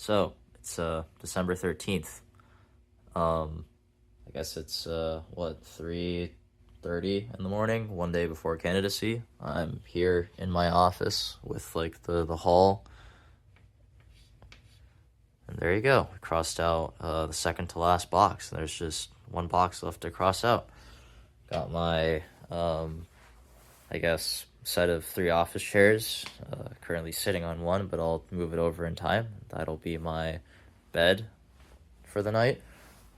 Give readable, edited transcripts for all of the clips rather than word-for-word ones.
So it's December 13th. I guess it's 3:30 in the morning, one day before candidacy. I'm here in my office with like the hall, and there you go. I crossed out the second to last box. There's just one box left to cross out. Got my I guess set of 3 office chairs. Currently sitting on one, but I'll move it over in time. That'll be my bed for the night.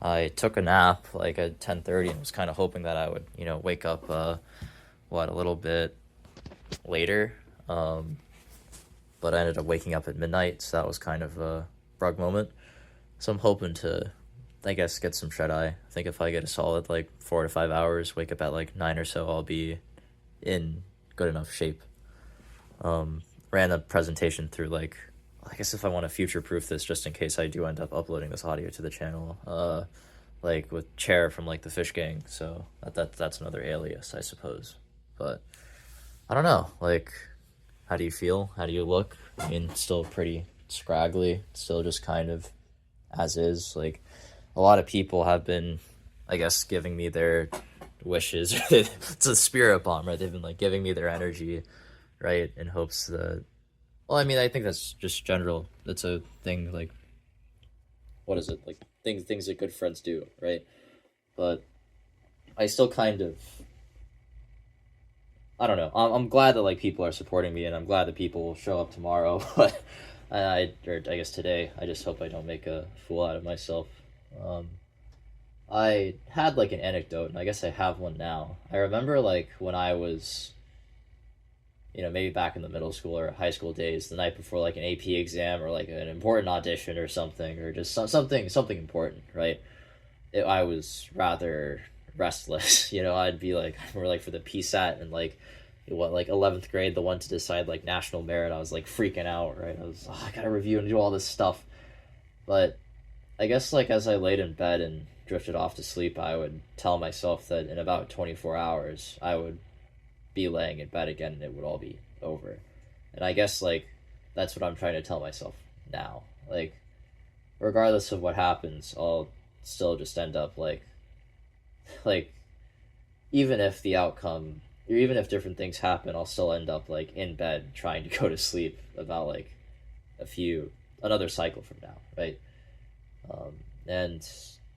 I took a nap like at 10:30 and was kind of hoping that I would, wake up a little bit later. But I ended up waking up at midnight, so that was kind of a brug moment. So I'm hoping to, I guess, get some shut eye. I think if I get a solid like 4 to 5 hours, wake up at like 9 or so, I'll be in good enough shape. Ran a presentation through like, I guess if I want to future proof this just in case I do end up uploading this audio to the channel, like with Chair from like the Fish Gang, so that's another alias, I suppose. But I don't know, like, how do you feel? How do you look? I mean, still pretty scraggly, still just kind of as is. Like, a lot of people have been, I guess, giving me their wishes. It's a spirit bomb, right? They've been like giving me their energy, right, in hopes that, well, I mean, I think that's just general. That's a thing, like, what is it? Like, things that good friends do, right? But I still kind of, I don't know. I'm glad that, like, people are supporting me, and I'm glad that people will show up tomorrow, but or I guess today, I just hope I don't make a fool out of myself. I had, like, an anecdote, and I guess I have one now. I remember, like, when I was, maybe back in the middle school or high school days, the night before like an AP exam or like an important audition or something, or just something important, right? I was rather restless. I'd be like, we're like for the PSAT and like 11th grade, the one to decide like national merit. I was like freaking out, right? I gotta review and do all this stuff. But I guess like as I laid in bed and drifted off to sleep, I would tell myself that in about 24 hours I would be laying in bed again and it would all be over. And I guess like that's what I'm trying to tell myself now. Like, regardless of what happens, I'll still just end up like even if the outcome, or even if different things happen, I'll still end up like in bed trying to go to sleep about like another cycle from now, right? And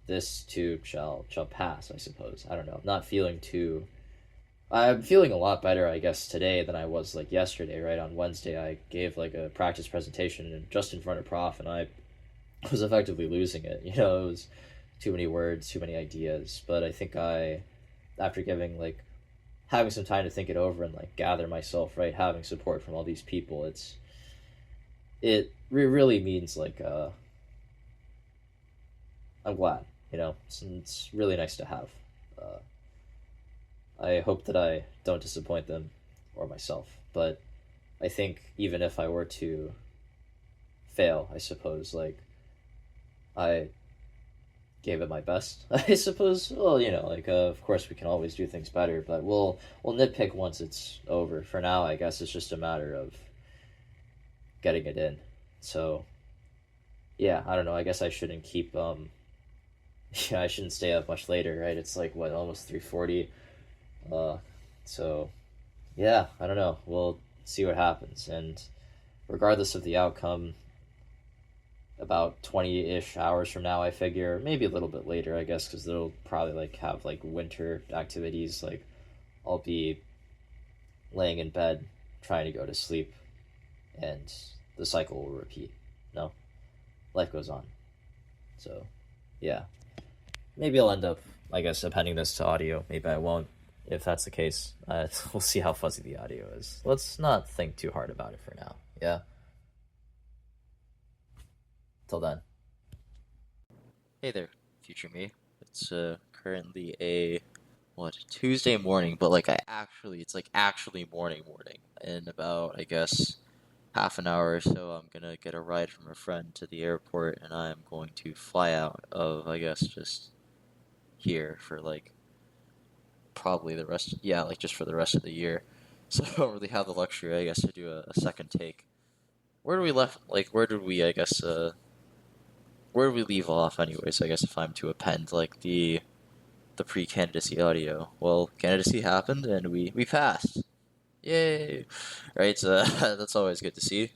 this too shall pass, I suppose. I don't know. I'm feeling a lot better, I guess, today than I was like yesterday, right? On Wednesday, I gave like a practice presentation just in front of prof, and I was effectively losing it. It was too many words, too many ideas. But I think after having some time to think it over and like gather myself, right, having support from all these people, it really means like, I'm glad, it's really nice to have. I hope that I don't disappoint them or myself, but I think even if I were to fail, I suppose, like, I gave it my best, I suppose. Well, of course we can always do things better, but we'll nitpick once it's over. For now, I guess it's just a matter of getting it in. So, yeah, I don't know, I guess I shouldn't keep, I shouldn't stay up much later, right? It's like, what, almost 3:40? So yeah, I don't know. We'll see what happens. And regardless of the outcome, about 20-ish hours from now, I figure, maybe a little bit later, I guess, because they'll probably like have like winter activities. Like, I'll be laying in bed trying to go to sleep, and the cycle will repeat. No, life goes on. So yeah, maybe I'll end up, I guess, appending this to audio. Maybe I won't. If that's the case, we'll see how fuzzy the audio is. Let's not think too hard about it for now. Yeah? Till then. Hey there, future me. It's currently a Tuesday morning, but like it's like actually morning. In about, I guess, half an hour or so, I'm gonna get a ride from a friend to the airport, and I'm going to fly out of, I guess, just here for like probably just for the rest of the year. So I don't really have the luxury, I guess, to do a second take. Where did we, I guess, where do we leave off anyways? I guess if I'm to append like the pre-candidacy audio. Well, candidacy happened and we passed. Yay! Right, so that's always good to see.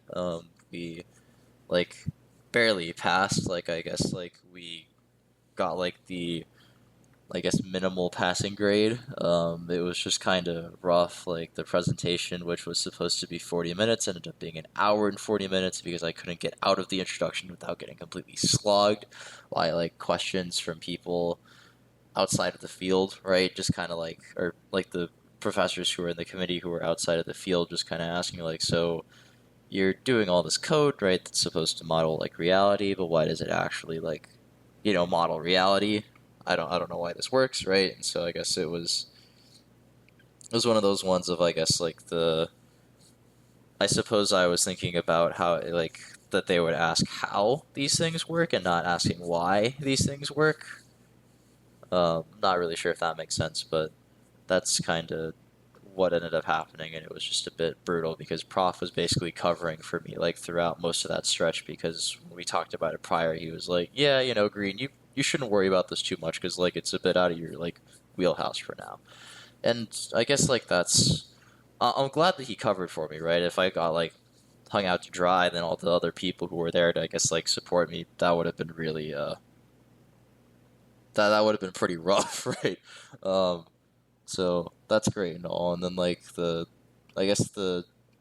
We like barely passed. Like I guess like we got like the I guess minimal passing grade. It was just kind of rough. Like the presentation, which was supposed to be 40 minutes, ended up being an hour and 40 minutes because I couldn't get out of the introduction without getting completely slogged by like questions from people outside of the field, right? Just kind of like, or like the professors who were in the committee who were outside of the field, just kind of asking like, so you're doing all this code, right? That's supposed to model like reality, but why does it actually like, model reality? I don't know why this works, right? And so I guess it was one of those ones of I guess like I suppose I was thinking about how like that they would ask how these things work and not asking why these things work. Not really sure if that makes sense, but that's kind of what ended up happening, and it was just a bit brutal because Prof was basically covering for me like throughout most of that stretch because when we talked about it prior, he was like, "Yeah, Green, you shouldn't worry about this too much because like it's a bit out of your like wheelhouse for now." And I guess like that's I'm glad that he covered for me, right? If I got like hung out to dry, then all the other people who were there to I guess like support me, that would have been really that would have been pretty rough, right? Um, so that's great and all. And then like I guess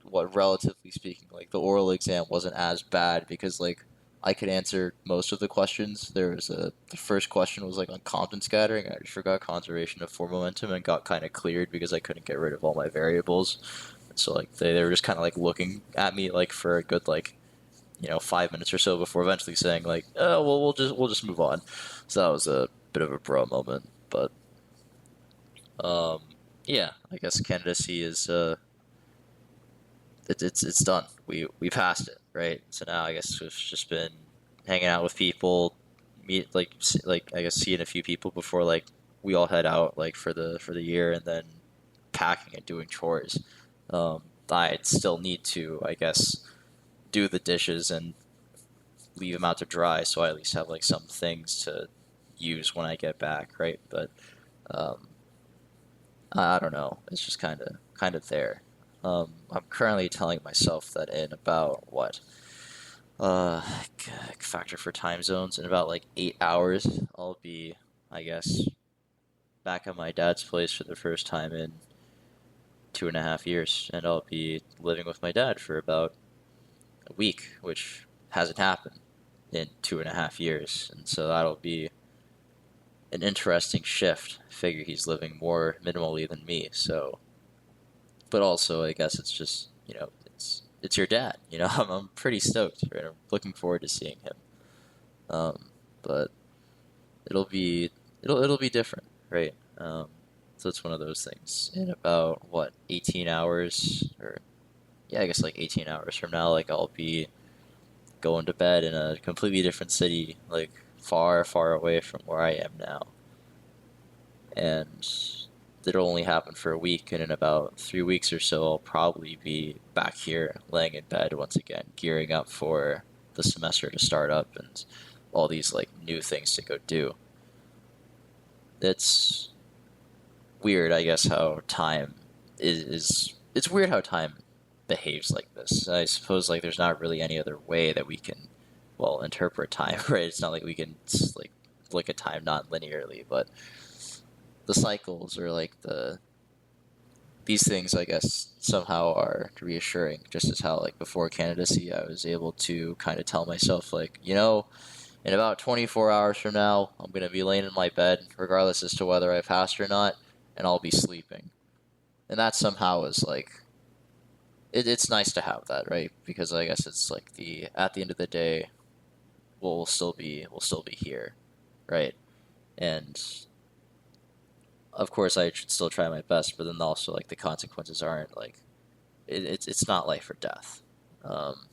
what relatively speaking, like the oral exam wasn't as bad because like I could answer most of the questions. The first question was like on Compton scattering. I just forgot conservation of form momentum and got kind of cleared because I couldn't get rid of all my variables. So like they were just kind of like looking at me like for a good like 5 minutes or so before eventually saying like, oh well we'll just move on. So that was a bit of a bro moment, but um, yeah, I guess candidacy is it's done. We passed it, right? So now I guess we've just been hanging out with people, meet like I guess seeing a few people before like we all head out like for the year, and then packing and doing chores. I'd still need to I guess do the dishes and leave them out to dry, so I at least have like some things to use when I get back, right? But um, I don't know. It's just kind of there. I'm currently telling myself that in about what uh factor for time zones in about like 8 hours I'll be I guess back at my dad's place for the first time in 2.5 years, and I'll be living with my dad for about a week, which hasn't happened in 2.5 years, and so that'll be an interesting shift. I figure he's living more minimally than me, so but also I guess it's just it's your dad. I'm pretty stoked. Right? I'm looking forward to seeing him. Um, but it'll be it'll be different, right? So it's one of those things. In about what 18 hours, or yeah, I guess like 18 hours from now, like I'll be going to bed in a completely different city, like far far away from where I am now, and it'll only happen for a week, and in about 3 weeks or so, I'll probably be back here, laying in bed once again, gearing up for the semester to start up and all these like new things to go do. It's weird, I guess, how time is. It's weird how time behaves like this. I suppose like there's not really any other way that we can, well, interpret time, right? It's not like we can like look at time non-linearly, but the cycles or like these things I guess somehow are reassuring, just as how like before candidacy I was able to kind of tell myself like in about 24 hours from now I'm going to be laying in my bed regardless as to whether I passed or not, and I'll be sleeping, and that somehow is like it's nice to have that, right? Because I guess it's like at the end of the day we'll still be here, right? And of course I should still try my best, but then also like the consequences aren't like it's not life or death. Um,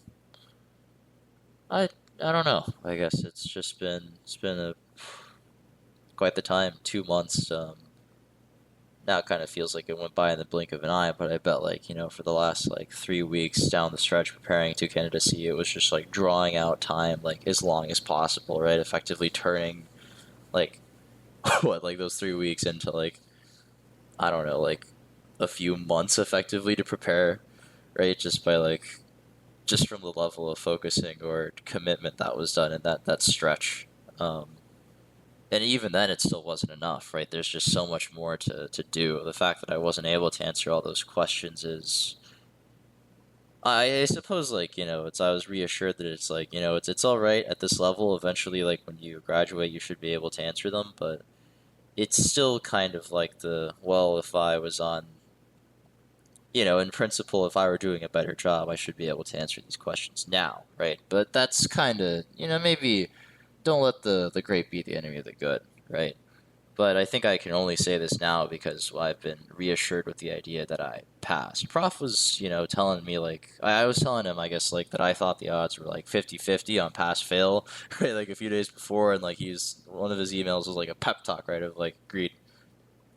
I I don't know. I guess it's been a quite the time. 2 months now it kind of feels like it went by in the blink of an eye, but I bet like, for the last like 3 weeks down the stretch preparing to candidacy, it was just like drawing out time like as long as possible, right? Effectively turning like what, like those 3 weeks into like, I don't know, like a few months effectively to prepare, right? Just by like, just from the level of focusing or commitment that was done in that stretch. And even then, it still wasn't enough, right? There's just so much more to do. The fact that I wasn't able to answer all those questions is, I suppose, like, I was reassured that it's like, it's all right at this level. Eventually, like, when you graduate, you should be able to answer them, but it's still kind of like well, if I was on, in principle, if I were doing a better job, I should be able to answer these questions now, right? But that's kind of, maybe don't let the great be the enemy of the good, right? But I think I can only say this now because I've been reassured with the idea that I passed. Prof was, telling me, like, I was telling him, I guess, like, that I thought the odds were, like, 50-50 on pass-fail, right, like, a few days before, and, like, one of his emails was, like, a pep talk, right, of, like, agreed,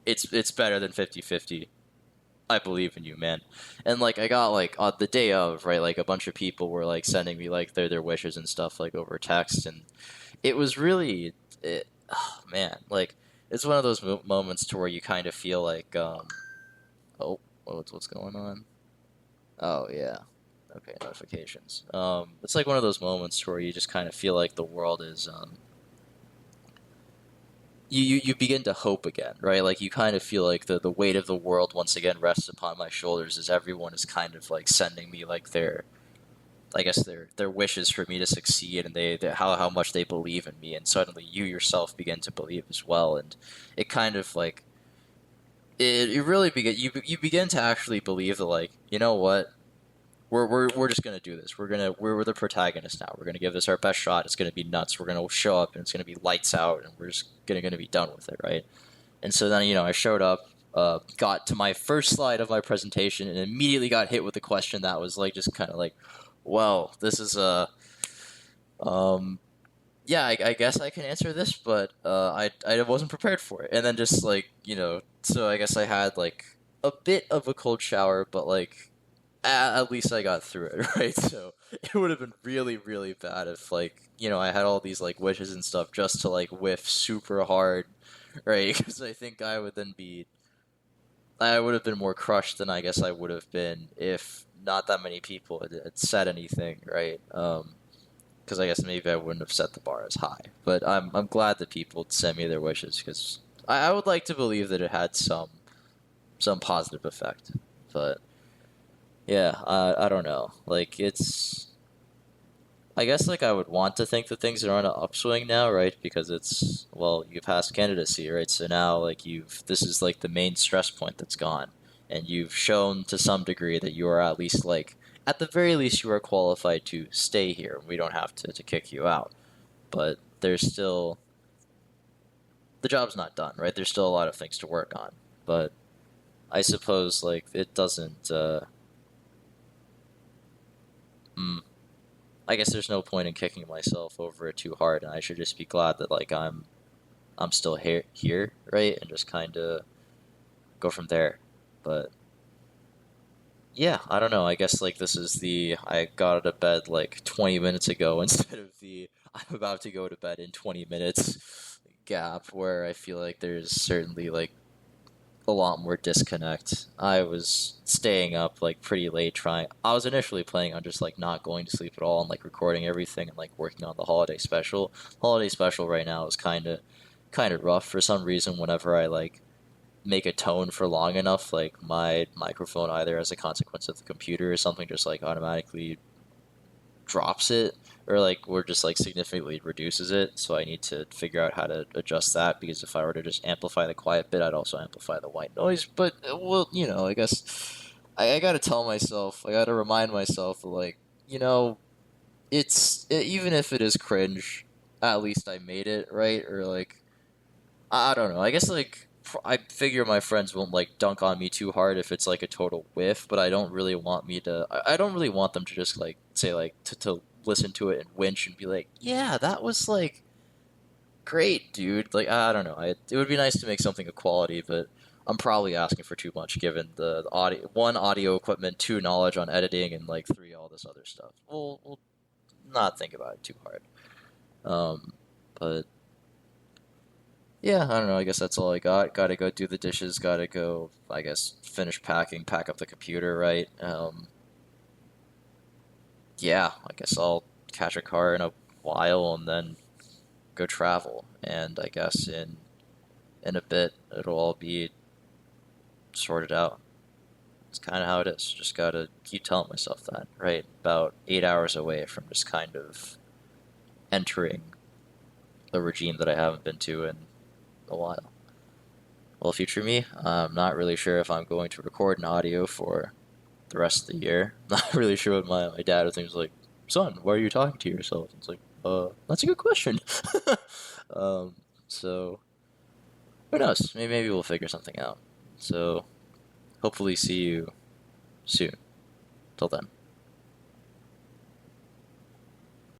it's better than 50-50. I believe in you, man. And, like, I got, like, on the day of, right, like, a bunch of people were, like, sending me, like, their wishes and stuff, like, over text, and it was really, oh, man, like, it's one of those moments to where you kind of feel like, oh, what's going on? Oh, yeah. Okay, notifications. It's like one of those moments where you just kind of feel like the world is, you begin to hope again, right? Like, you kind of feel like the weight of the world once again rests upon my shoulders as everyone is kind of, like, sending me, like, I guess their wishes for me to succeed, and they how much they believe in me, and suddenly you yourself begin to believe as well, and it kind of like it really you begin to actually believe that, like, you know what, we're just gonna do this. We're the protagonist now. We're gonna give this our best shot. It's gonna be nuts. We're gonna show up and it's gonna be lights out, and we're just gonna be done with it, right? And so then I showed up. Got to my first slide of my presentation and immediately got hit with a question that was like just kind of like, well, this is yeah, I guess I can answer this, but I wasn't prepared for it. And then just like, so I guess I had like a bit of a cold shower, but like at least I got through it, right? So it would have been really, really bad if like, I had all these like wishes and stuff just to like whiff super hard, right? Because I think I would have been more crushed than I guess I would have been if not that many people had said anything, right? Because I guess maybe I wouldn't have set the bar as high. But I'm glad that people sent me their wishes because I would like to believe that it had some positive effect. But yeah, I don't know. Like, I guess like I would want to think that things are on an upswing now, right? Because you passed candidacy, right? So now like this is like the main stress point that's gone, and you've shown to some degree that you are at least like, at the very least, you are qualified to stay here. We don't have to kick you out, but there's still, the job's not done, right? There's still a lot of things to work on, but I suppose like it doesn't. I guess there's no point in kicking myself over it too hard, and I should just be glad that like I'm still here, right, and just kind of go from there. But yeah, I don't know. I guess like this is I got out of bed like 20 minutes ago instead of I'm about to go to bed in 20 minutes gap, where I feel like there's certainly like a lot more disconnect. I was staying up like pretty late trying. I was initially planning on just like not going to sleep at all and like recording everything and like working on the holiday special. Holiday special right now is kind of rough for some reason. Whenever I like make a tone for long enough, like my microphone, either as a consequence of the computer or something, just like automatically drops it, or like or just like significantly reduces it. So I need to figure out how to adjust that, because if I were to just amplify the quiet bit, I'd also amplify the white noise. But well, I guess I gotta tell myself, I gotta remind myself that, like, even if it is cringe, at least I made it, right? Or like, I don't know. I guess like I figure my friends won't like dunk on me too hard if it's like a total whiff, but I don't really want I don't really want them to just like say like to listen to it and winch and be like, yeah, that was like great, dude. Like, I don't know. It would be nice to make something of quality, but I'm probably asking for too much given the audio, one, audio equipment, two, knowledge on editing, and like three, all this other stuff. We'll not think about it too hard. But yeah, I don't know. I guess that's all I got. Got to go do the dishes. Got to go, I guess, finish packing, pack up the computer, right? Yeah, I guess I'll catch a car in a while and then go travel. And I guess in a bit it'll all be sorted out. It's kind of how it is. Just gotta keep telling myself that, right? About 8 hours away from just kind of entering a regime that I haven't been to in a while. Well, future me, I'm not really sure if I'm going to record an audio for the rest of the year. Not really sure what my dad would think. He's like, son, why are you talking to yourself? It's like, that's a good question. um, so who knows? Maybe we'll figure something out. So hopefully see you soon. Till then.